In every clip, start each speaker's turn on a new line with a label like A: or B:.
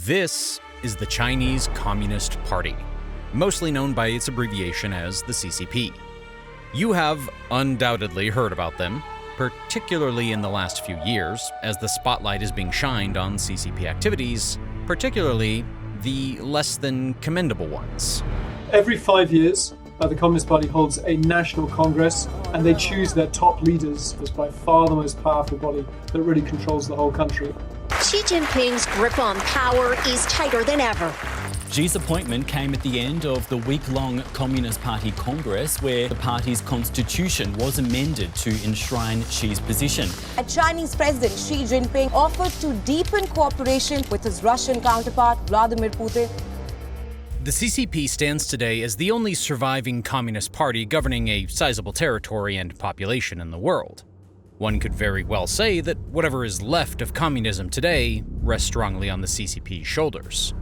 A: This is the Chinese Communist Party, mostly known by its abbreviation as the CCP. You have undoubtedly heard about them, particularly in the last few years, as the spotlight is being shined on CCP activities, particularly the less than commendable ones.
B: Every 5 years, the Communist Party holds a national congress and they choose their top leaders as by far the most powerful body that really controls the whole country.
C: Xi Jinping's grip on power is tighter than ever.
D: Xi's appointment came at the end of the week-long Communist Party Congress, where the party's constitution was amended to enshrine Xi's position.
E: Chinese President Xi Jinping offered to deepen cooperation with his Russian counterpart, Vladimir Putin.
A: The CCP stands today as the only surviving communist party governing a sizable territory and population in the world. One could very well say that whatever is left of communism today rests strongly on the CCP's shoulders.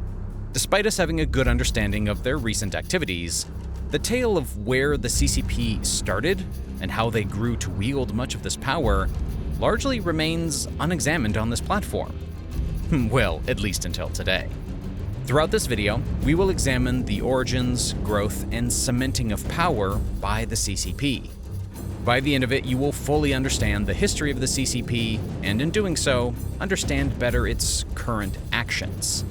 A: Despite us having a good understanding of their recent activities, the tale of where the CCP started and how they grew to wield much of this power largely remains unexamined on this platform. Well, at least until today. Throughout this video, we will examine the origins, growth, and cementing of power by the CCP. By the end of it, you will fully understand the history of the CCP, and in doing so, understand better its current actions.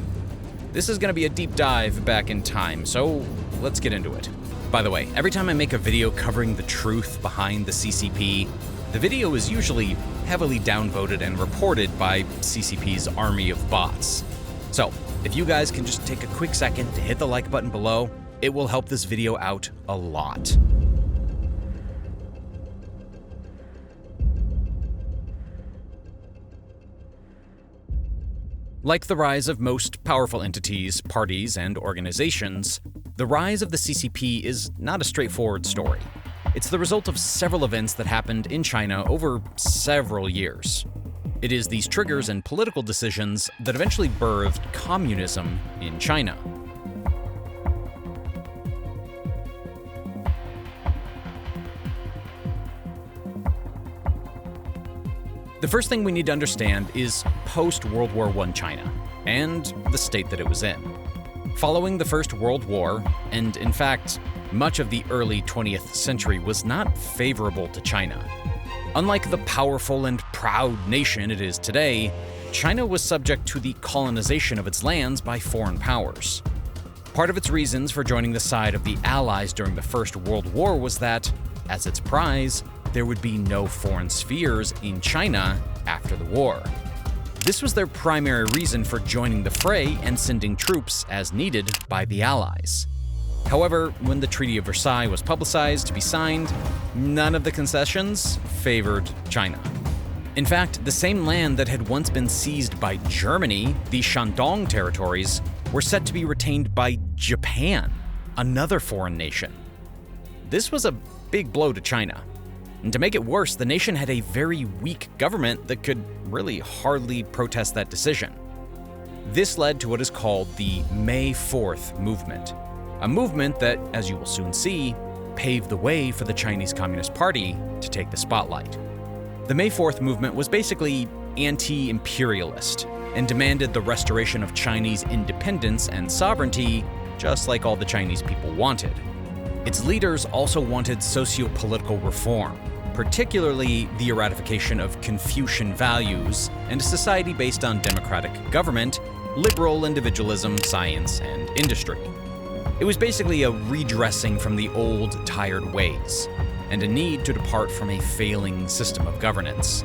A: This is going to be a deep dive back in time, so let's get into it. By the way, every time I make a video covering the truth behind the CCP, the video is usually heavily downvoted and reported by CCP's army of bots. So, if you guys can just take a quick second to hit the like button below, it will help this video out a lot. Like the rise of most powerful entities, parties, and organizations, the rise of the CCP is not a straightforward story. It's the result of several events that happened in China over several years. It is these triggers and political decisions that eventually birthed communism in China. The first thing we need to understand is post-World War I China, and the state that it was in. Following the First World War, and in fact, much of the early 20th century was not favorable to China. Unlike the powerful and proud nation it is today, China was subject to the colonization of its lands by foreign powers. Part of its reasons for joining the side of the Allies during the First World War was that, as its prize, there would be no foreign spheres in China after the war. This was their primary reason for joining the fray and sending troops as needed by the Allies. However, when the Treaty of Versailles was publicized to be signed, none of the concessions favored China. In fact, the same land that had once been seized by Germany, the Shandong territories, were set to be retained by Japan, another foreign nation. This was a big blow to China. And to make it worse, the nation had a very weak government that could really hardly protest that decision. This led to what is called the May 4th movement, a movement that, as you will soon see, paved the way for the Chinese Communist Party to take the spotlight. The May 4th movement was basically anti-imperialist and demanded the restoration of Chinese independence and sovereignty, just like all the Chinese people wanted. Its leaders also wanted socio-political reform, particularly the eradication of Confucian values and a society based on democratic government, liberal individualism, science, and industry. It was basically a redressing from the old, tired ways, and a need to depart from a failing system of governance.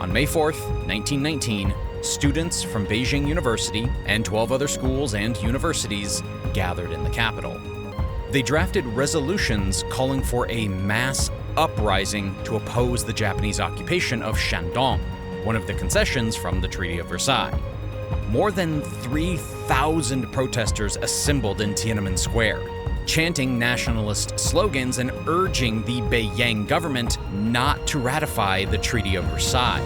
A: On May 4th, 1919, students from Beijing University and 12 other schools and universities gathered in the capital. They drafted resolutions calling for a mass uprising to oppose the Japanese occupation of Shandong, one of the concessions from the Treaty of Versailles. More than 3,000 protesters assembled in Tiananmen Square, chanting nationalist slogans and urging the Beiyang government not to ratify the Treaty of Versailles.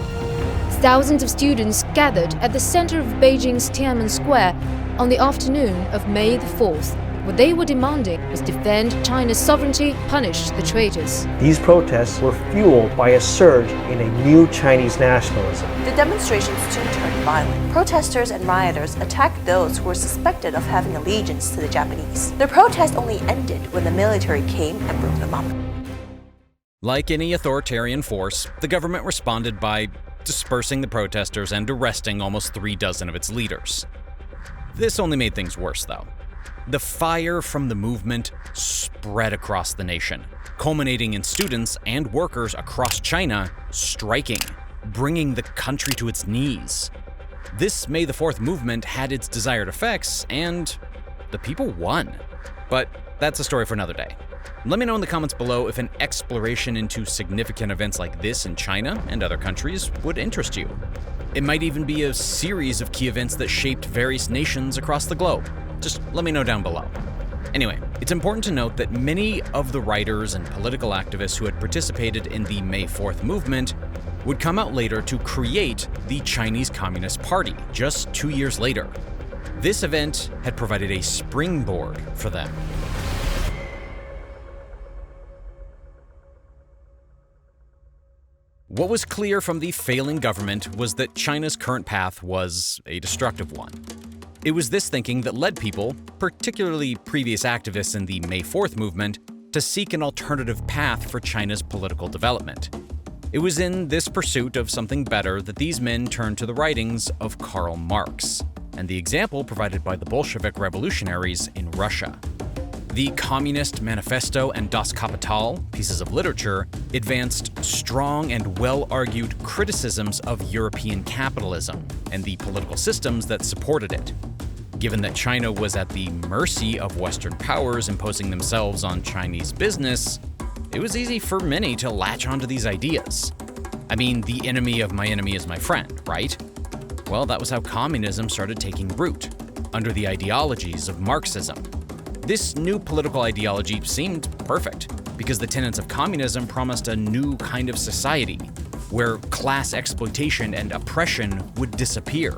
F: Thousands of students gathered at the center of Beijing's Tiananmen Square on the afternoon of May the 4th, What they were demanding was defend China's sovereignty, punish the traitors.
G: These protests were fueled by a surge in a new Chinese nationalism.
H: The demonstrations soon turned violent. Protesters and rioters attacked those who were suspected of having allegiance to the Japanese. The protest only ended when the military came and broke them up.
A: Like any authoritarian force, the government responded by dispersing the protesters and arresting almost 36 of its leaders. This only made things worse, though. The fire from the movement spread across the nation, culminating in students and workers across China striking, bringing the country to its knees. This May the 4th movement had its desired effects, and the people won. But that's a story for another day. Let me know in the comments below if an exploration into significant events like this in China and other countries would interest you. It might even be a series of key events that shaped various nations across the globe. Just let me know down below. Anyway, it's important to note that many of the writers and political activists who had participated in the May 4th movement would come out later to create the Chinese Communist Party just 2 years later. This event had provided a springboard for them. What was clear from the failing government was that China's current path was a destructive one. It was this thinking that led people, particularly previous activists in the May 4th movement, to seek an alternative path for China's political development. It was in this pursuit of something better that these men turned to the writings of Karl Marx, and the example provided by the Bolshevik revolutionaries in Russia. The Communist Manifesto and Das Kapital, pieces of literature, advanced strong and well-argued criticisms of European capitalism and the political systems that supported it. Given that China was at the mercy of Western powers imposing themselves on Chinese business, it was easy for many to latch onto these ideas. I mean, the enemy of my enemy is my friend, right? Well, that was how communism started taking root, under the ideologies of Marxism. This new political ideology seemed perfect, because the tenets of communism promised a new kind of society, where class exploitation and oppression would disappear.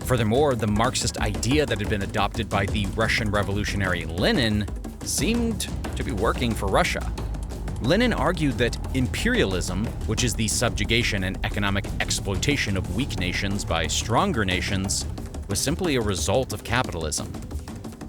A: Furthermore, the Marxist idea that had been adopted by the Russian revolutionary Lenin seemed to be working for Russia. Lenin argued that imperialism, which is the subjugation and economic exploitation of weak nations by stronger nations, was simply a result of capitalism.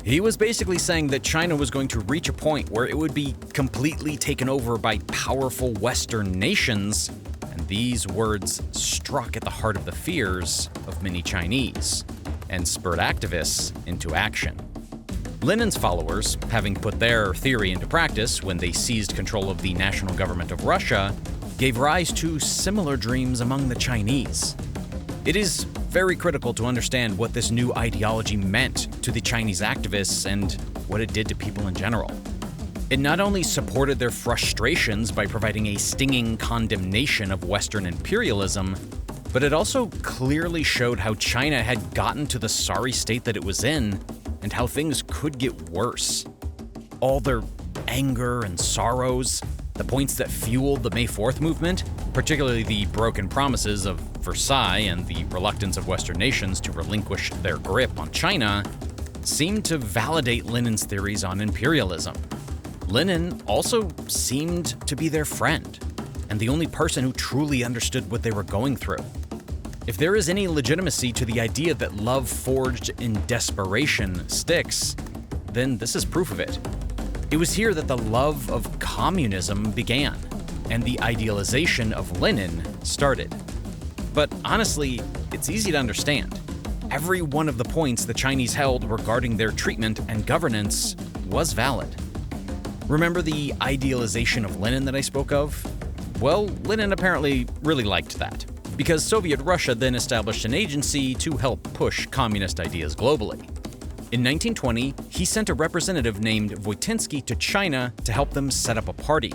A: He was basically saying that China was going to reach a point where it would be completely taken over by powerful Western nations, and these words struck at the heart of the fears of many Chinese and spurred activists into action. Lenin's followers, having put their theory into practice when they seized control of the national government of Russia, gave rise to similar dreams among the Chinese. It is very critical to understand what this new ideology meant to the Chinese activists and what it did to people in general. It not only supported their frustrations by providing a stinging condemnation of Western imperialism, but it also clearly showed how China had gotten to the sorry state that it was in and how things could get worse. All their anger and sorrows, the points that fueled the May 4th movement, particularly the broken promises of Versailles and the reluctance of Western nations to relinquish their grip on China, seemed to validate Lenin's theories on imperialism. Lenin also seemed to be their friend, and the only person who truly understood what they were going through. If there is any legitimacy to the idea that love forged in desperation sticks, then this is proof of it. It was here that the love of communism began, and the idealization of Lenin started. But honestly, it's easy to understand. Every one of the points the Chinese held regarding their treatment and governance was valid. Remember the idealization of Lenin that I spoke of? Well, Lenin apparently really liked that, because Soviet Russia then established an agency to help push communist ideas globally. In 1920, he sent a representative named Voitinsky to China to help them set up a party.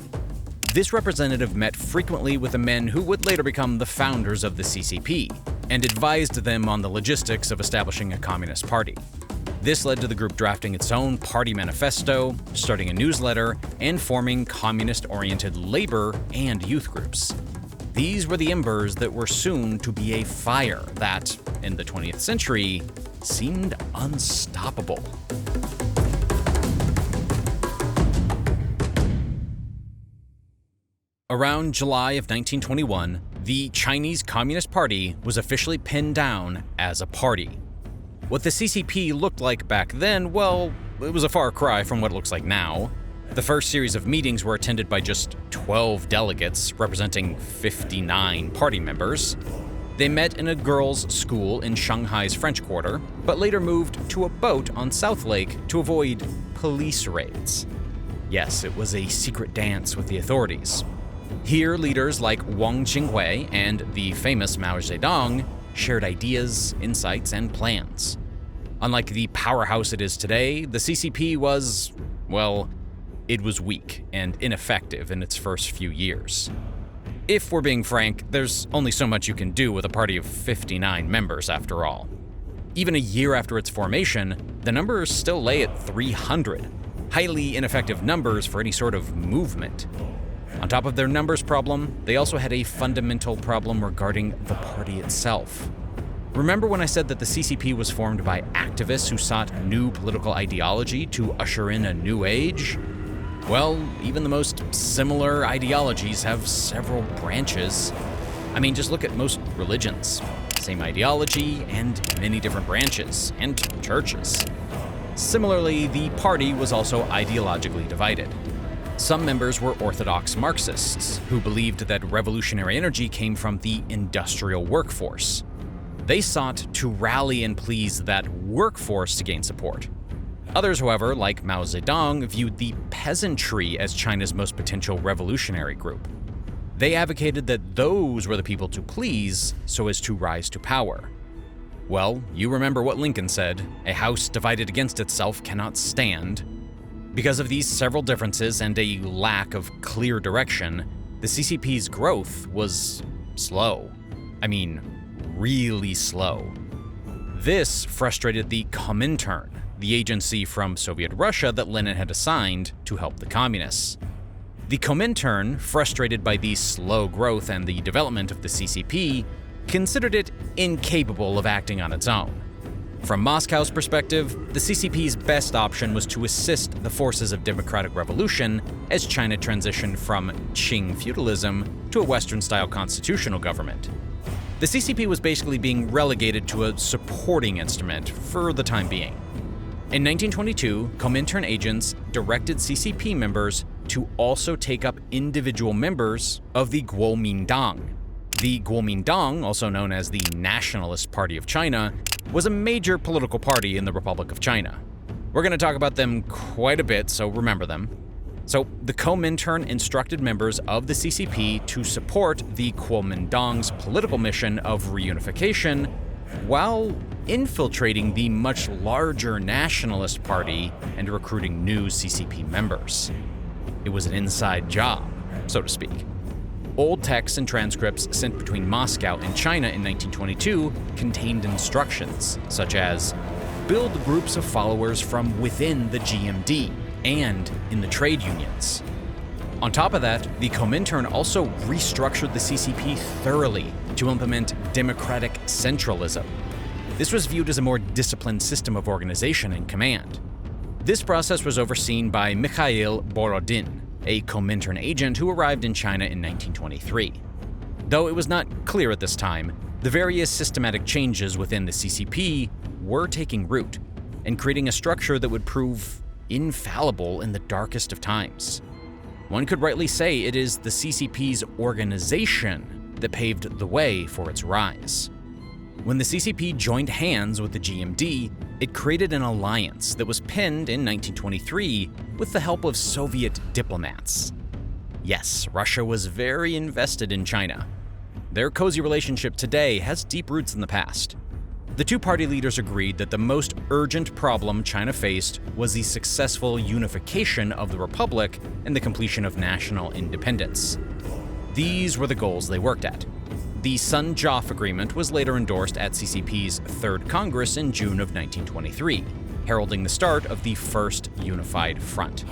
A: This representative met frequently with the men who would later become the founders of the CCP, and advised them on the logistics of establishing a communist party. This led to the group drafting its own party manifesto, starting a newsletter, and forming communist-oriented labor and youth groups. These were the embers that were soon to be a fire that, in the 20th century, seemed unstoppable. Around July of 1921, the Chinese Communist Party was officially pinned down as a party. What the CCP looked like back then, well, it was a far cry from what it looks like now. The first series of meetings were attended by just 12 delegates, representing 59 party members. They met in a girls' school in Shanghai's French Quarter, but later moved to a boat on South Lake to avoid police raids. Yes, it was a secret dance with the authorities. Here, leaders like Wang Jinghui and the famous Mao Zedong shared ideas, insights, and plans. Unlike the powerhouse it is today, the CCP was, well, it was weak and ineffective in its first few years. If we're being frank, there's only so much you can do with a party of 59 members after all. Even a year after its formation, the numbers still lay at 300, highly ineffective numbers for any sort of movement. On top of their numbers problem, they also had a fundamental problem regarding the party itself. Remember when I said that the CCP was formed by activists who sought new political ideology to usher in a new age? Well, even the most similar ideologies have several branches. I mean, just look at most religions. Same ideology and many different branches and churches. Similarly, the party was also ideologically divided. Some members were orthodox Marxists who believed that revolutionary energy came from the industrial workforce. They sought to rally and please that workforce to gain support. Others, however, like Mao Zedong, viewed the peasantry as China's most potential revolutionary group. They advocated that those were the people to please so as to rise to power. Well, you remember what Lincoln said, "A house divided against itself cannot stand." Because of these several differences and a lack of clear direction, the CCP's growth was slow. I mean, really slow. This frustrated the Comintern, the agency from Soviet Russia that Lenin had assigned to help the communists. The Comintern, frustrated by the slow growth and the development of the CCP, considered it incapable of acting on its own. From Moscow's perspective, the CCP's best option was to assist the forces of democratic revolution as China transitioned from Qing feudalism to a Western-style constitutional government. The CCP was basically being relegated to a supporting instrument for the time being. In 1922, Comintern agents directed CCP members to also take up individual members of the Kuomintang. The Kuomintang, also known as the Nationalist Party of China, was a major political party in the Republic of China. We're going to talk about them quite a bit, so remember them. So, the Comintern instructed members of the CCP to support the Kuomintang's political mission of reunification while infiltrating the much larger Nationalist Party and recruiting new CCP members. It was an inside job, so to speak. Old texts and transcripts sent between Moscow and China in 1922 contained instructions, such as build groups of followers from within the GMD and in the trade unions. On top of that, the Comintern also restructured the CCP thoroughly to implement democratic centralism. This was viewed as a more disciplined system of organization and command. This process was overseen by Mikhail Borodin, a Comintern agent who arrived in China in 1923. Though it was not clear at this time, the various systematic changes within the CCP were taking root and creating a structure that would prove infallible in the darkest of times. One could rightly say it is the CCP's organization that paved the way for its rise. When the CCP joined hands with the GMD, it created an alliance that was pinned in 1923 with the help of Soviet diplomats. Yes, Russia was very invested in China. Their cozy relationship today has deep roots in the past. The two party leaders agreed that the most urgent problem China faced was the successful unification of the republic and the completion of national independence. These were the goals they worked at. The Sun-Joff Agreement was later endorsed at CCP's Third Congress in June of 1923, heralding the start of the First Unified Front.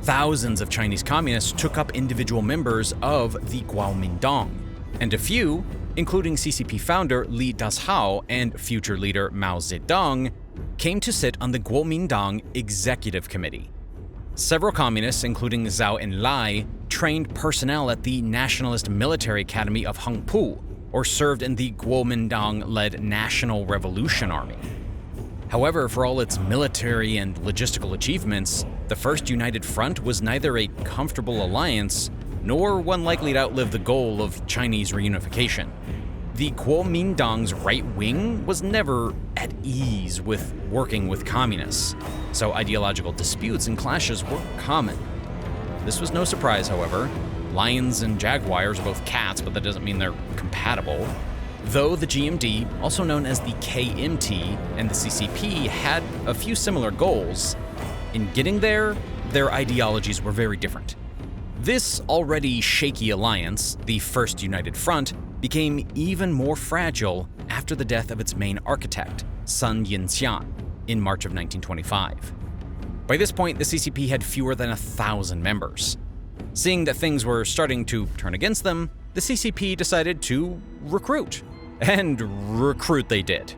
A: Thousands of Chinese communists took up individual members of the Kuomintang, and a few, including CCP founder Li Dazhao and future leader Mao Zedong, came to sit on the Kuomintang Executive Committee. Several communists, including Zhou Enlai, trained personnel at the Nationalist Military Academy of Hangpu, or served in the Kuomintang-led National Revolution Army. However, for all its military and logistical achievements, the First United Front was neither a comfortable alliance nor one likely to outlive the goal of Chinese reunification. The Kuomintang's right wing was never at ease with working with communists, so ideological disputes and clashes were common. This was no surprise, however. Lions and jaguars are both cats, but that doesn't mean they're compatible. Though the GMD, also known as the KMT, and the CCP had a few similar goals, in getting there, their ideologies were very different. This already shaky alliance, the First United Front, became even more fragile after the death of its main architect, Sun Yat-sen, in March of 1925. By this point, the CCP had fewer than 1,000 members. Seeing that things were starting to turn against them, the CCP decided to recruit. And recruit they did.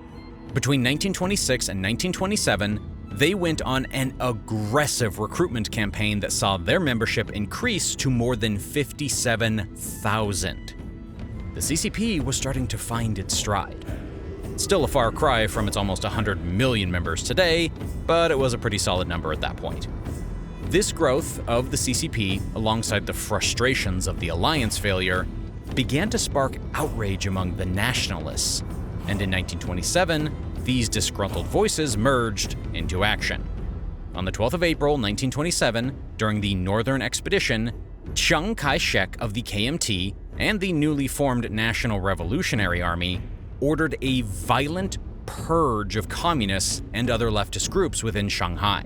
A: Between 1926 and 1927, they went on an aggressive recruitment campaign that saw their membership increase to more than 57,000. The CCP was starting to find its stride. Still a far cry from its almost 100 million members today, but it was a pretty solid number at that point. This growth of the CCP, alongside the frustrations of the alliance failure, began to spark outrage among the nationalists, and in 1927, these disgruntled voices merged into action. On the 12th of April, 1927, during the Northern Expedition, Chiang Kai-shek of the KMT and the newly formed National Revolutionary Army ordered a violent purge of communists and other leftist groups within Shanghai.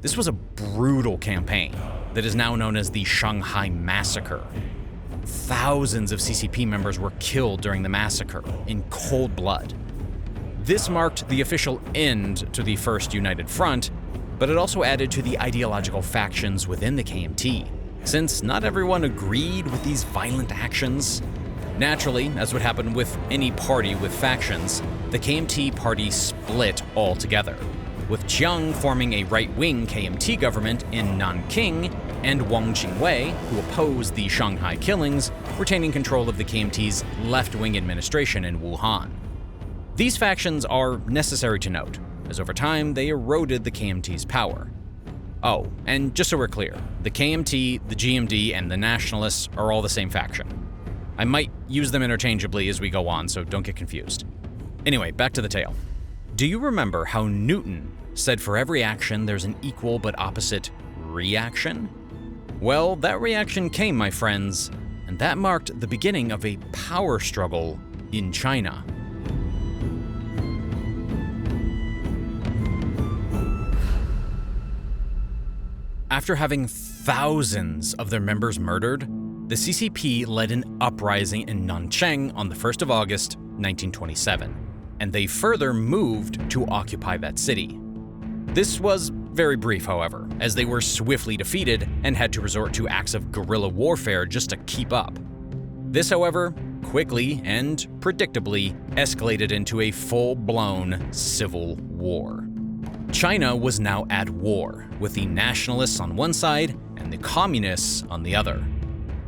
A: This was a brutal campaign that is now known as the Shanghai Massacre. Thousands of CCP members were killed during the massacre in cold blood. This marked the official end to the First United Front, but it also added to the ideological factions within the KMT, since not everyone agreed with these violent actions. Naturally, as would happen with any party with factions, the KMT party split altogether, with Chiang forming a right-wing KMT government in Nanking, and Wang Jingwei, who opposed the Shanghai killings, retaining control of the KMT's left-wing administration in Wuhan. These factions are necessary to note, as over time they eroded the KMT's power. Oh, and just so we're clear, the KMT, the GMD, and the Nationalists are all the same faction. I might use them interchangeably as we go on, so don't get confused. Anyway, back to the tale. Do you remember how Newton said for every action there's an equal but opposite reaction? Well, that reaction came, my friends, and that marked the beginning of a power struggle in China. After having thousands of their members murdered, the CCP led an uprising in Nancheng on the 1st of August, 1927, and they further moved to occupy that city. This was very brief, however, as they were swiftly defeated and had to resort to acts of guerrilla warfare just to keep up. This, however, quickly and predictably escalated into a full-blown civil war. China was now at war, with the nationalists on one side and the communists on the other.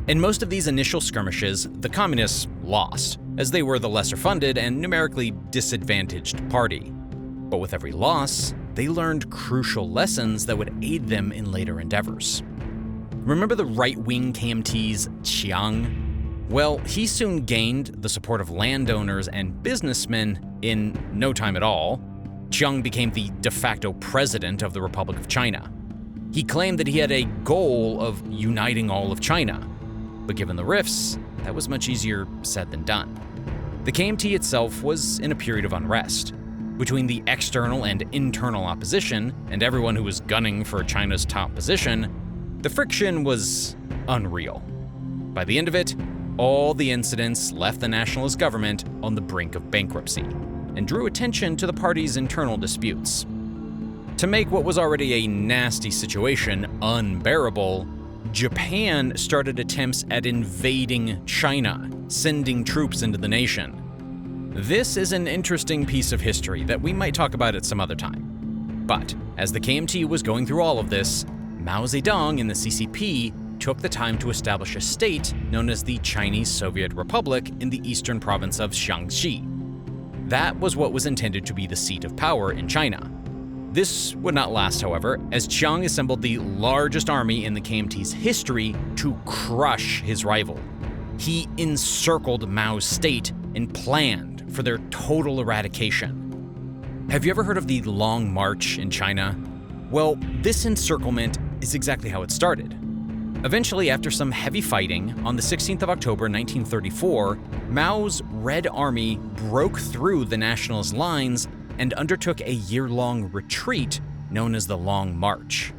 A: In most of these initial skirmishes, the communists lost, as they were the lesser funded and numerically disadvantaged party. But with every loss, they learned crucial lessons that would aid them in later endeavors. Remember the right-wing KMT's Chiang? Well, he soon gained the support of landowners and businessmen in no time at all. Chiang became the de facto president of the Republic of China. He claimed that he had a goal of uniting all of China, but given the rifts, that was much easier said than done. The KMT itself was in a period of unrest. Between the external and internal opposition, and everyone who was gunning for China's top position, the friction was unreal. By the end of it, all the incidents left the nationalist government on the brink of bankruptcy, and drew attention to the party's internal disputes. To make what was already a nasty situation unbearable, Japan started attempts at invading China, sending troops into the nation. This is an interesting piece of history that we might talk about at some other time. But as the KMT was going through all of this, Mao Zedong and the CCP took the time to establish a state known as the Chinese Soviet Republic in the eastern province of Shaanxi. That was what was intended to be the seat of power in China. This would not last, however, as Chiang assembled the largest army in the KMT's history to crush his rival. He encircled Mao's state and planned for their total eradication. Have you ever heard of the Long March in China? Well, this encirclement is exactly how it started. Eventually, after some heavy fighting, on the 16th of October 1934, Mao's Red Army broke through the nationalist lines and undertook a year-long retreat known as the Long March.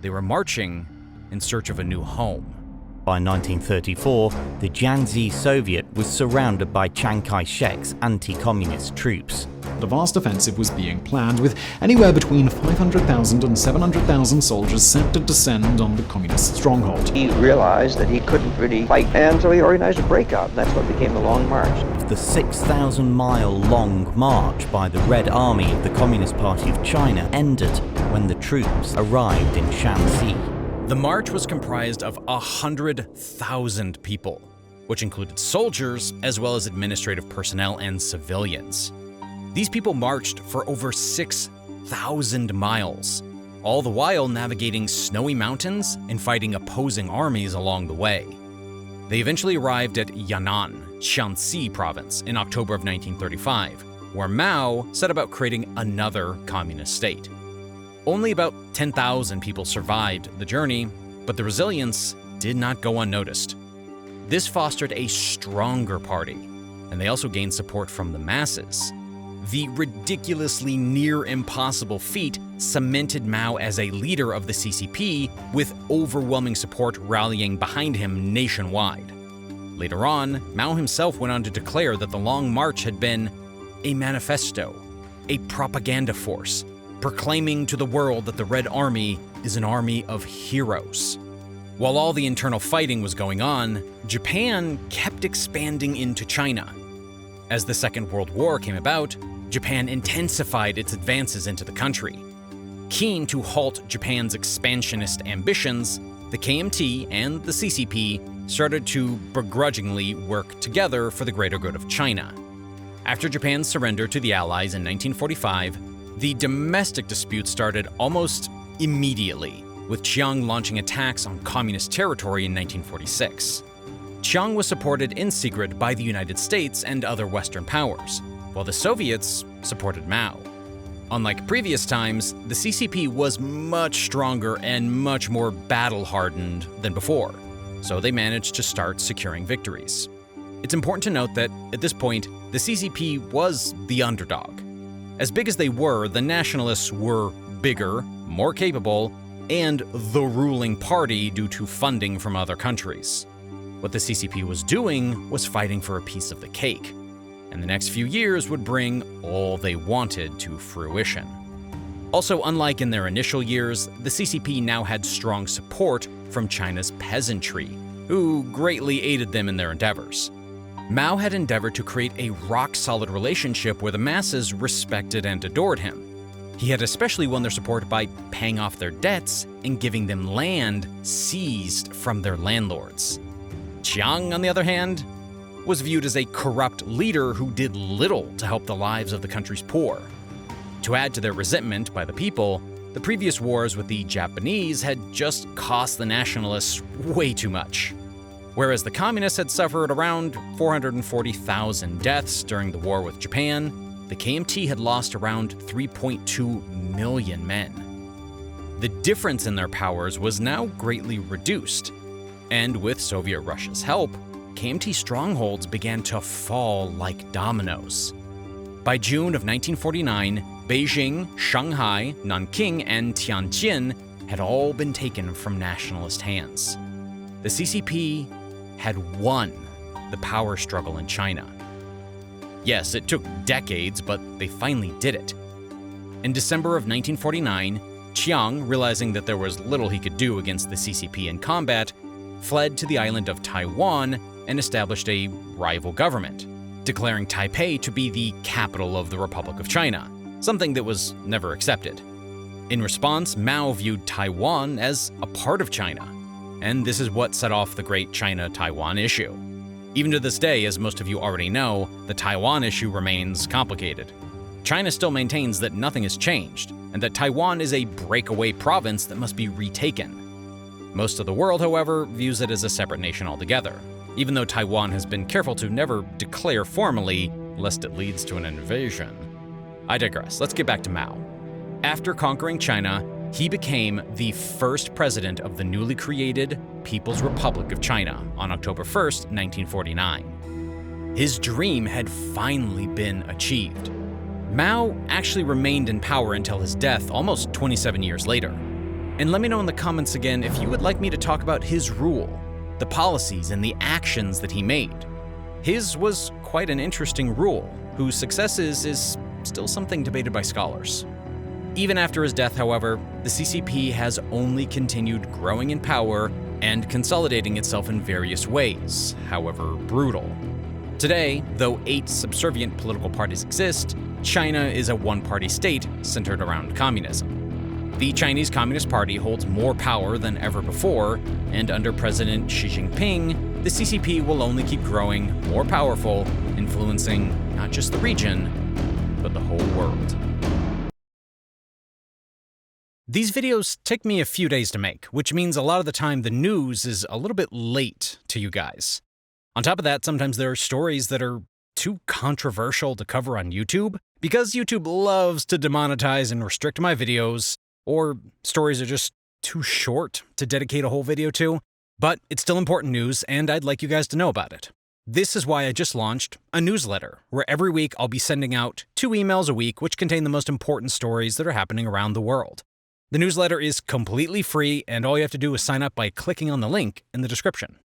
A: They were marching in search of a new home.
I: By 1934, the Jiangxi Soviet was surrounded by Chiang Kai-shek's anti-communist troops.
J: The vast offensive was being planned, with anywhere between 500,000 and 700,000 soldiers set to descend on the communist stronghold.
G: He realized that he couldn't really fight, and so he organized a breakout. That's what became the Long March.
I: The 6,000-mile-long march by the Red Army of the Communist Party of China ended when the troops arrived in Shanxi.
A: The march was comprised of 100,000 people, which included soldiers as well as administrative personnel and civilians. These people marched for over 6,000 miles, all the while navigating snowy mountains and fighting opposing armies along the way. They eventually arrived at Yan'an, Shaanxi province, in October of 1935, where Mao set about creating another communist state. Only about 10,000 people survived the journey, but the resilience did not go unnoticed. This fostered a stronger party, and they also gained support from the masses. The ridiculously near impossible feat cemented Mao as a leader of the CCP, with overwhelming support rallying behind him nationwide. Later on, Mao himself went on to declare that the Long March had been a manifesto, a propaganda force, proclaiming to the world that the Red Army is an army of heroes. While all the internal fighting was going on, Japan kept expanding into China. As the Second World War came about, Japan intensified its advances into the country. Keen to halt Japan's expansionist ambitions, the KMT and the CCP started to begrudgingly work together for the greater good of China. After Japan's surrender to the Allies in 1945, the domestic dispute started almost immediately, with Chiang launching attacks on communist territory in 1946. Chiang was supported in secret by the United States and other Western powers, while the Soviets supported Mao. Unlike previous times, the CCP was much stronger and much more battle-hardened than before, so they managed to start securing victories. It's important to note that, at this point, the CCP was the underdog. As big as they were, the nationalists were bigger, more capable, and the ruling party due to funding from other countries. What the CCP was doing was fighting for a piece of the cake, and the next few years would bring all they wanted to fruition. Also, unlike in their initial years, the CCP now had strong support from China's peasantry, who greatly aided them in their endeavors. Mao had endeavored to create a rock-solid relationship where the masses respected and adored him. He had especially won their support by paying off their debts and giving them land seized from their landlords. Chiang, on the other hand, was viewed as a corrupt leader who did little to help the lives of the country's poor. To add to their resentment by the people, the previous wars with the Japanese had just cost the nationalists way too much. Whereas the communists had suffered around 440,000 deaths during the war with Japan, the KMT had lost around 3.2 million men. The difference in their powers was now greatly reduced, and with Soviet Russia's help, KMT strongholds began to fall like dominoes. By June of 1949, Beijing, Shanghai, Nanking, and Tianjin had all been taken from nationalist hands. The CCP had won the power struggle in China. Yes, it took decades, but they finally did it. In December of 1949, Chiang, realizing that there was little he could do against the CCP in combat, fled to the island of Taiwan and established a rival government, declaring Taipei to be the capital of the Republic of China, something that was never accepted. In response, Mao viewed Taiwan as a part of China. and this is what set off the Great China-Taiwan issue. Even to this day, as most of you already know, the Taiwan issue remains complicated. China still maintains that nothing has changed, and that Taiwan is a breakaway province that must be retaken. Most of the world, however, views it as a separate nation altogether, even though Taiwan has been careful to never declare formally, lest it leads to an invasion. I digress. Let's get back to Mao. After conquering China, he became the first president of the newly created People's Republic of China on October 1st, 1949. His dream had finally been achieved. Mao actually remained in power until his death almost 27 years later. And let me know in the comments again if you would like me to talk about his rule, the policies and the actions that he made. His was quite an interesting rule, whose success is still something debated by scholars. Even after his death, however, the CCP has only continued growing in power and consolidating itself in various ways, however brutal. Today, though 8 subservient political parties exist, China is a one-party state centered around communism. The Chinese Communist Party holds more power than ever before, and under President Xi Jinping, the CCP will only keep growing more powerful, influencing not just the region, but the whole world. These videos take me a few days to make, which means a lot of the time the news is a little bit late to you guys. On top of that, sometimes there are stories that are too controversial to cover on YouTube, because YouTube loves to demonetize and restrict my videos, or stories are just too short to dedicate a whole video to. But it's still important news, and I'd like you guys to know about it. This is why I just launched a newsletter, where every week I'll be sending out 2 emails a week which contain the most important stories that are happening around the world. The newsletter is completely free, and all you have to do is sign up by clicking on the link in the description.